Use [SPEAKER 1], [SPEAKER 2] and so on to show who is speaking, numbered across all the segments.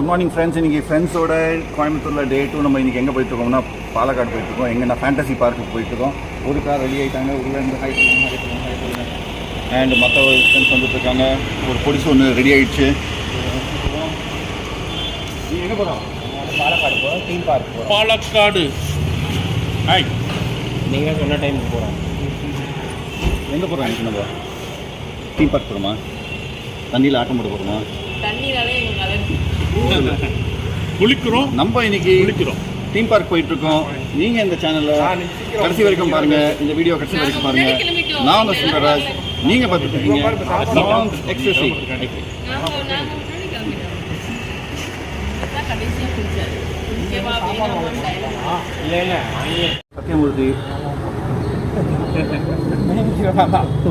[SPEAKER 1] Good morning friends. இன்றைக்கி ஃப்ரெண்ட்ஸோட கோயம்புத்தூரில் டே 2 நம்ம இன்றைக்கி எங்கே போயிட்டுருக்கோம்னா பாலக்காடு போயிட்டுருக்கோம். எங்கன்னா ஃபேண்டசி பார்க்குக்கு போயிட்டுருக்கோம். ஒரு கார் ரெடி ஆகிட்டாங்க, உள்ளேருந்து ஹை அண்ட் மற்ற ஃப்ரெண்ட்ஸ் வந்துட்டுருக்காங்க. ஒரு பொடிசு ஒன்று ரெடி ஆகிடுச்சு. நீங்கள் எங்கே போகிறோம்?
[SPEAKER 2] பாலக்காடு போகிறோம், தீம் பார்க் போகிறோம்.
[SPEAKER 3] பாலக்காடு ஹாய்,
[SPEAKER 2] நீங்கள் சொன்ன டைமுக்கு போகிறோம்.
[SPEAKER 1] எங்கே போகிறோம்? எனக்கு நம்ம தீம் பார்க் போகிறோமா? தண்ணியில் ஆட்டம் போட போகிறோமா?
[SPEAKER 3] குளிக்கிறோம்.
[SPEAKER 1] நம்ம இன்னைக்கு
[SPEAKER 3] குளிக்கிறோம்,
[SPEAKER 1] தீம் பார்க் போயிட்டுருக்கோம். நீங்கள் இந்த சேனலில் கடைசி வரைக்கும் பாருங்கள். இந்த வீடியோ கடைசி வரைக்கும் பாருங்கள். நான் உங்கள் சுந்தரராஜ். நீங்கள் பார்த்துருக்கீங்க exercise. Sathyamoorthy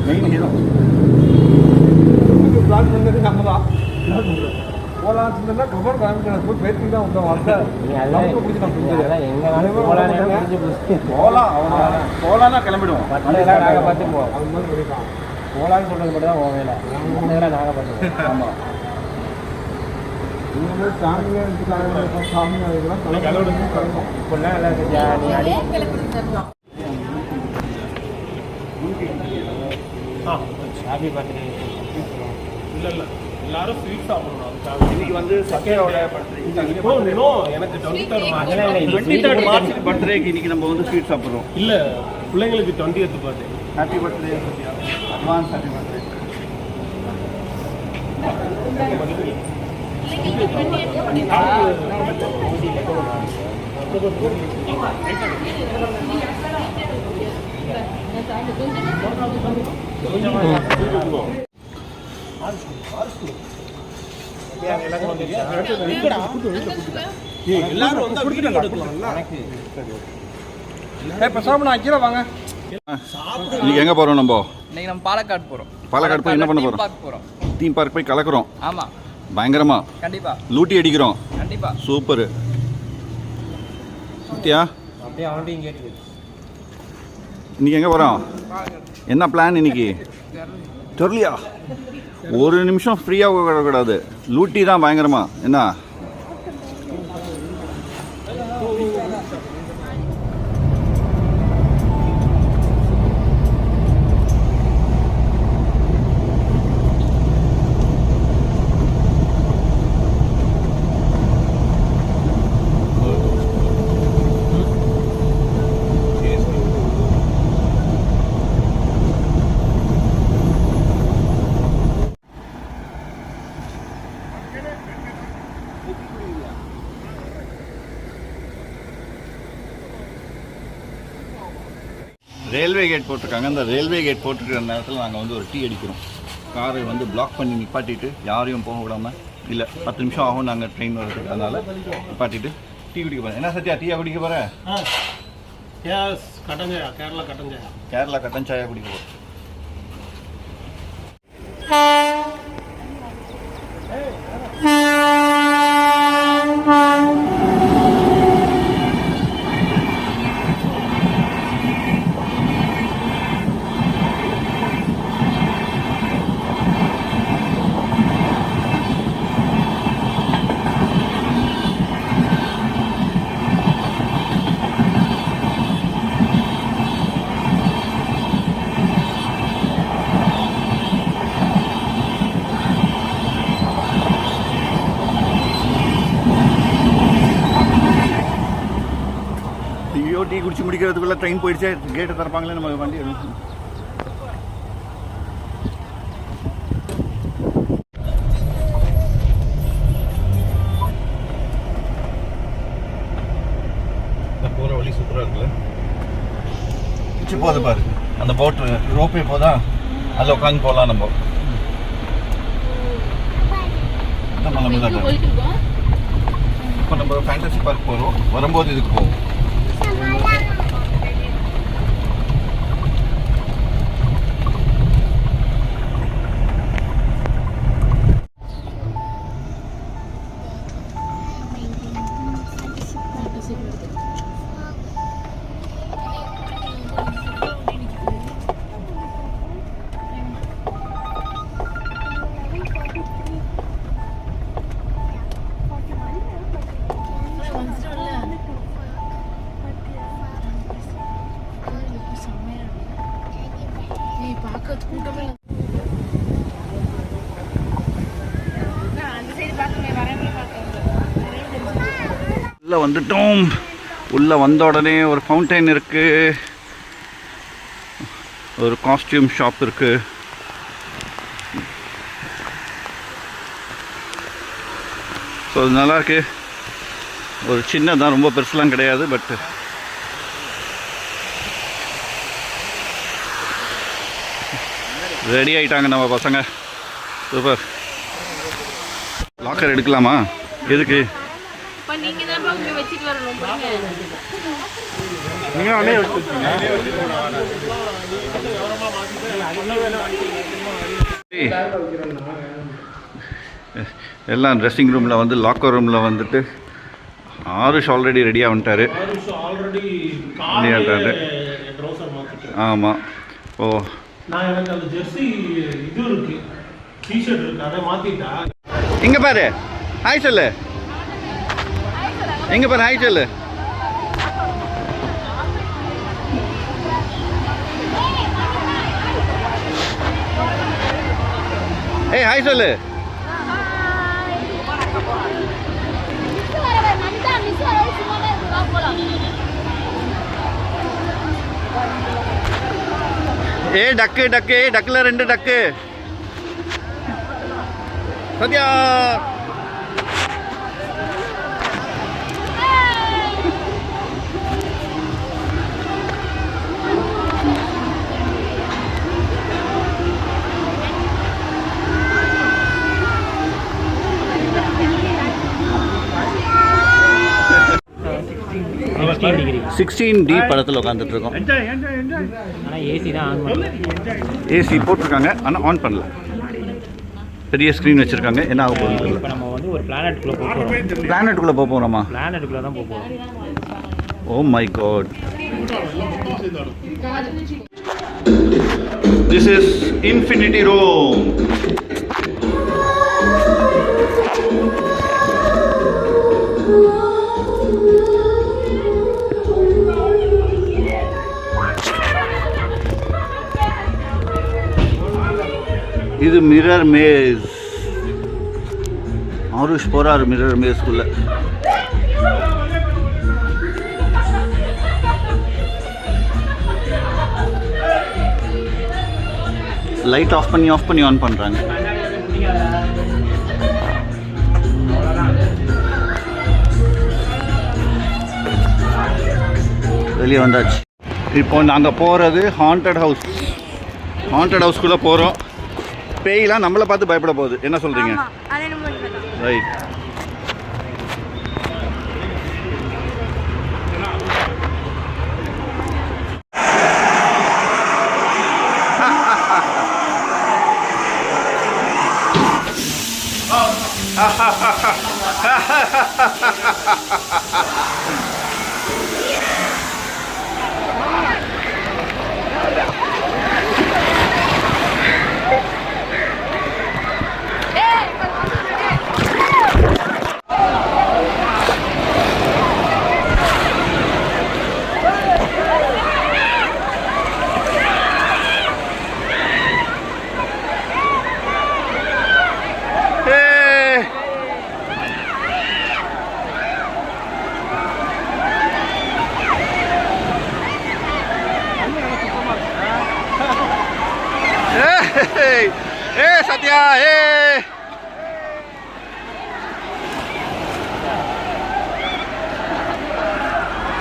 [SPEAKER 1] main hero.
[SPEAKER 4] Plan பண்ணது நம்ம தான். போகலான்னு சொன்னா கவர் காமிக்கிறது போய் பேசிட்டு தான் வந்தோம்.
[SPEAKER 1] போகலான்னா கிளம்பிடுவோம்.
[SPEAKER 2] நாங்கள் பார்த்துக்குவோம். போகலான்னு சொல்கிறது மட்டும் தான் உன் வேலை. நேரம் நாங்கள் பார்த்துக்குவோம்.
[SPEAKER 1] ஆமாம்,
[SPEAKER 4] நீங்கள் சாமி அதுக்கெல்லாம் கிளம்பும்.
[SPEAKER 2] இப்போல்லாம் நல்லா இருந்துச்சா? நீ அடி ஹாப்பி பர்த்டே.
[SPEAKER 3] இல்லை எல்லாரும் ஸ்வீட் சாப்பிடணும்.
[SPEAKER 1] இன்னைக்கு வந்து சத்யாவோட பர்த்டே.
[SPEAKER 3] எனக்கு
[SPEAKER 1] 23rd மார்ச் பர்த்டேக்கு இன்னைக்கு நம்ம வந்து ஸ்வீட் சாப்பிட்றோம்.
[SPEAKER 3] இல்லை, பிள்ளைங்களுக்கு 20th birthday.
[SPEAKER 1] Happy birthday Sathya, advance happy birthday.
[SPEAKER 3] எல்லாரும் வந்து வீடியோ எடுக்கலாம்ல.
[SPEAKER 4] பேசாம நான் கீழே வாங்க.
[SPEAKER 1] இன்னைக்கு எங்கே போகிறோம்? நம்ம
[SPEAKER 5] இன்னைக்கு நம்ம பாலக்காடு போகிறோம்.
[SPEAKER 1] பாலக்காடு போய் என்ன பண்ண போகிறோம்?
[SPEAKER 5] பார்க் போகிறோம்.
[SPEAKER 1] தீம் பார்க் போய் கலக்கிறோம்.
[SPEAKER 5] ஆமாம்,
[SPEAKER 1] பயங்கரமா
[SPEAKER 5] கண்டிப்பாக
[SPEAKER 1] லூட்டி அடிக்கிறோம்.
[SPEAKER 5] கண்டிப்பாக.
[SPEAKER 1] சூப்பர். சத்யா
[SPEAKER 2] அப்படியே அவன்கிட்டையும் கேட்டுது.
[SPEAKER 1] இன்னைக்கு எங்கே போகிறோம்? என்ன பிளான் இன்னைக்கு? தெரியலையா? ஒரு நிமிஷம் ஃப்ரீயாக விடக்கூடாது. லூட்டி தான் பயங்கரமா. என்ன ரயில்வே கேட் போட்டிருக்காங்க. அந்த ரயில்வே கேட் போட்டிருக்கிற நேரத்தில் நாங்கள் வந்து ஒரு டீ அடிக்கிறோம். காரை வந்து பிளாக் பண்ணி நிப்பாட்டிட்டு யாரையும் போக விடாமல், இல்லை 10 நிமிஷம் ஆகும் நாங்கள் ட்ரெயின் வரதுக்கு, அதனால் நிப்பாட்டிட்டு டீ குடிக்க போகிறேன். என்ன சத்யா, டீயா குடிக்க போகிறேன்?
[SPEAKER 3] கட்டன் சாயா, கேரளா கட்டன் சாயா.
[SPEAKER 1] கேரளா கட்டன் சாயா குடிக்க போகிறேன். டீ குடிச்சு முடிக்கிறதுக்குள்ள ட்ரெயின் போயிடுச்சு. கேட்டை திறப்பாங்களே, நம்ம வண்டி போகிற வழி சூப்பராக இருக்குல்ல. பிச்சு போகுது பாரு, அந்த போட்டு ரோப்பே போதா, அதில் உட்காந்து போகலாம். நம்ம இப்போ நம்ம ஃபேண்டசி பார்க் போகிறோம். வரும்போது இதுக்கு போவோம். உள்ளே வந்துட்டோம். உள்ளே வந்த உடனே ஒரு ஃபவுண்டைன் இருக்குது, ஒரு காஸ்டியூம் ஷாப் இருக்குது. ஸோ அது நல்லாயிருக்கு. ஒரு சின்னதான், ரொம்ப பெருசுலாம் கிடையாது. பட் ரெடி ஆகிட்டாங்க நம்ம பசங்க. சூப்பர். லாக்கர் எடுக்கலாமா? எதுக்கு? எல்லாம் ட்ரெஸ்ஸிங் ரூமில் வந்து லாக்கர் ரூமில் வந்துட்டு ஆருஷ் ஆல்ரெடி ரெடியாக வந்துட்டார். ஆமாம். ஓ
[SPEAKER 3] நான் எனக்கு அந்த ஜெர்சி இது இருக்கு, டிஷர்ட் இருக்கு, அதை மாத்திட்டா.
[SPEAKER 1] இங்கே பாரு, ஹாய் சொல்லு. எங்கே பாரு, ஹாய் சொல்லு. ஏய் ஹாய் சொல்லு. ஏ டக்கு டக்கு, டக்குல 2 டக்கு. சத்யா
[SPEAKER 2] டிகிரி
[SPEAKER 1] 16D படத்தில் உட்காந்துட்டு இருக்கோம்.
[SPEAKER 2] ஆனால் ஏசி தான் ஆன் பண்ணல.
[SPEAKER 1] ஏசி போட்டிருக்காங்க ஆனால் ஆன் பண்ணல. பெரிய ஸ்க்ரீன் வச்சுருக்காங்க. என்ன ஆக போகுது?
[SPEAKER 2] இப்போ நம்ம வந்து ஒரு பிளானட்டுக்குள்ளே போகிறோம்.
[SPEAKER 1] பிளானட்டுக்குள்ளே போக போகிறோமா?
[SPEAKER 2] பிளானட்டுக்குள்ளே தான் போகிறோம்.
[SPEAKER 1] Oh my god. This is Infinity Rome. இது மிரர் மேஸ். ஆருஷ் போறாரு மிரர் மேஸ்க்குள்ள. லைட் ஆஃப் பண்ணி ஆன் பண்றாங்க. வெளியே வந்தாச்சு. இப்போ நாங்கள் போகிறது ஹாண்டட் ஹவுஸ். ஹாண்டட் ஹவுஸ்க்குள்ளே போகிறோம். பேய்லாம் நம்மளை பார்த்து பயப்பட போகுது. என்ன சொல்கிறீங்க? Right. Hey, Satya, hey!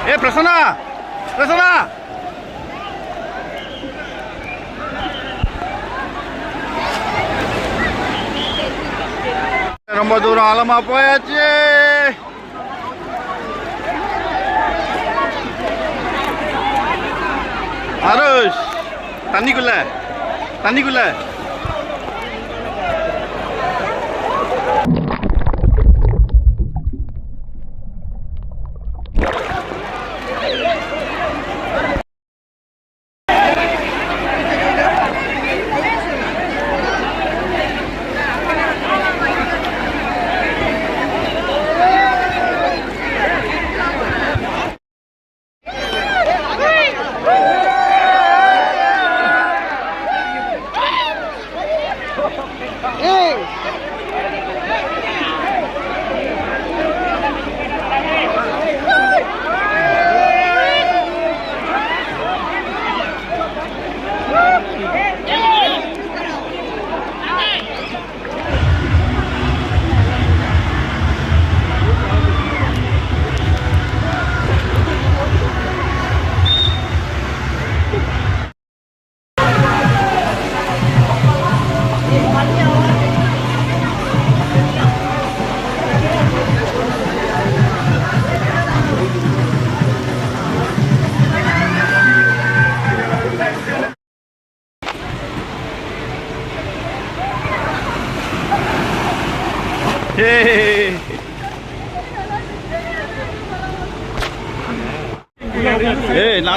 [SPEAKER 1] Hey, Prasanna! Prasanna! ரொம்ப தூரம் ஆழமா போயாச்சு. ஆருஷ் தண்ணிக்குள்ள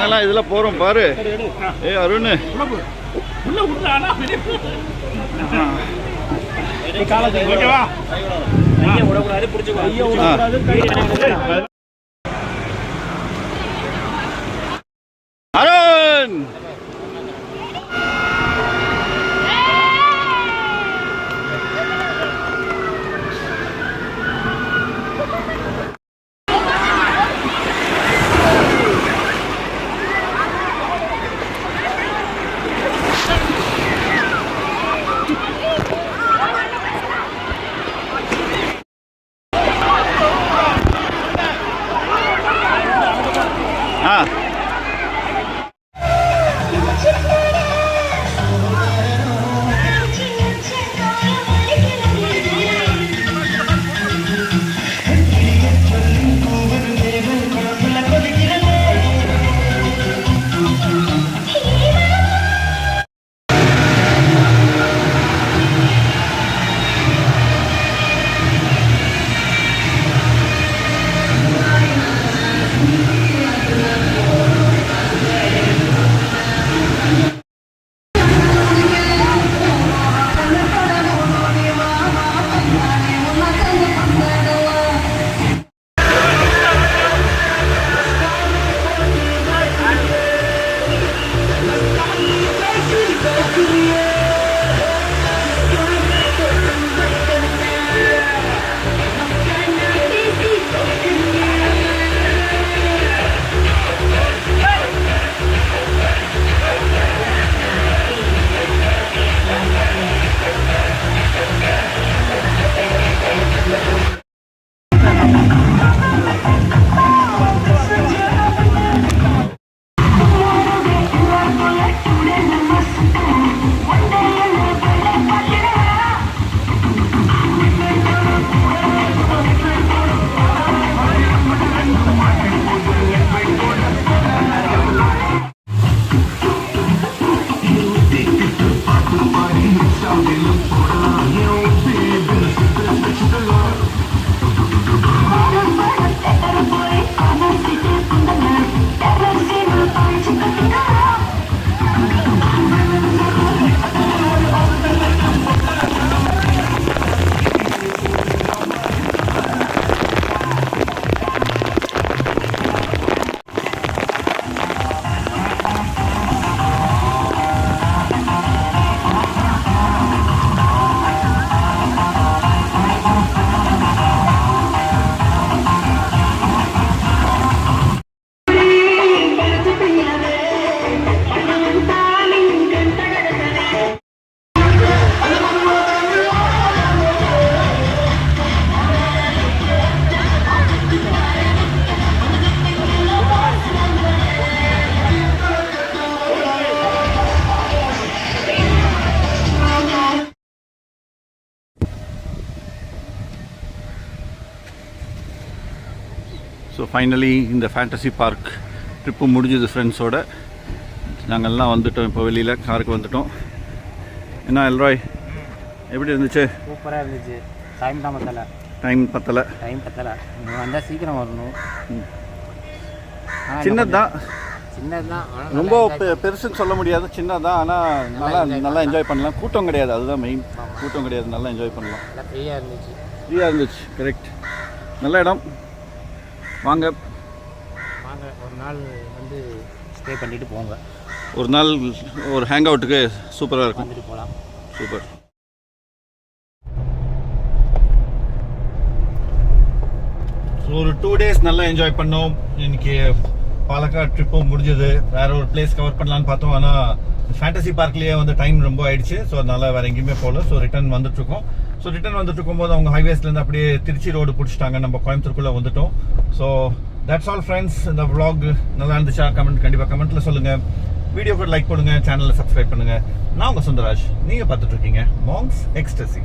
[SPEAKER 1] நாங்களாம் இதில் போகிறோம் பாரு. ஏ அருண்
[SPEAKER 3] ஓகேவா?
[SPEAKER 1] அருண் ஸோ ஃபைனலி இந்த ஃபேண்டசி பார்க் ட்ரிப்பு முடிஞ்சது ஃப்ரெண்ட்ஸோடு. நாங்கள்லாம் வந்துட்டோம், இப்போ வெளியில் காருக்கு வந்துட்டோம். என்ன எல்ராய் எப்படி இருந்துச்சு?
[SPEAKER 2] சூப்பராக இருந்துச்சு. டைம் தான் பத்தலை.
[SPEAKER 3] டைம் பத்தலை.
[SPEAKER 2] வந்தால் சீக்கிரம் வரணும்.
[SPEAKER 1] சின்னதுதான்,
[SPEAKER 2] சின்னதுதான்,
[SPEAKER 1] ரொம்ப பெருசுன்னு சொல்ல முடியாது, சின்னதான். ஆனால் நல்லா என்ஜாய் பண்ணலாம். கூட்டம் கிடையாது, அதுதான் மெயின். கூட்டம் கிடையாது, நல்லா என்ஜாய் பண்ணலாம். ஃப்ரீயாக இருந்துச்சு. கரெக்ட். நல்ல இடம். வாங்க
[SPEAKER 2] ஒரு நாள் வந்து ஸ்டே பண்ணிட்டு போங்க.
[SPEAKER 1] ஒரு நாள் ஒரு ஹேங் அவுட்டுக்கு சூப்பராக இருக்கும்.
[SPEAKER 2] வந்துட்டு போகலாம்.
[SPEAKER 1] சூப்பர். ஸோ ஒரு 2 days நல்லா என்ஜாய் பண்ணோம். இன்னைக்கு பாலக்காடு ட்ரிப்பும் முடிஞ்சது. வேற ஒரு பிளேஸ் கவர் பண்ணலான்னு பார்த்தோம், ஆனால் ஃபேண்டசி பார்க்லேயே வந்து டைம் ரொம்ப ஆயிடுச்சு. ஸோ அதனால வேற எங்கேயுமே போகல. ஸோ ரிட்டர்ன் வந்துட்டு இருக்கோம். ஸோ ரிட்டர்ன் வந்துட்டு இருக்கும்போது அவங்க ஹைவேஸ்லேருந்து அப்படியே திருச்சி ரோடு பிடிச்சிட்டாங்க. நம்ம கோயம்புத்தூருக்குள்ளே வந்துட்டோம். So that's all friends. இந்த vlog நல்லா இருந்துச்சா? கண்டிப்பாக கமெண்ட்டில் சொல்லுங்கள். வீடியோக்கு லைக் பண்ணுங்கள், சேனலை சப்ஸ்கிரைப் பண்ணுங்கள். நான் உங்கள் சுந்தராஜ், நீங்கள் பார்த்துட்டு இருக்கீங்க மாங்ஸ் எக்ஸ்டசி.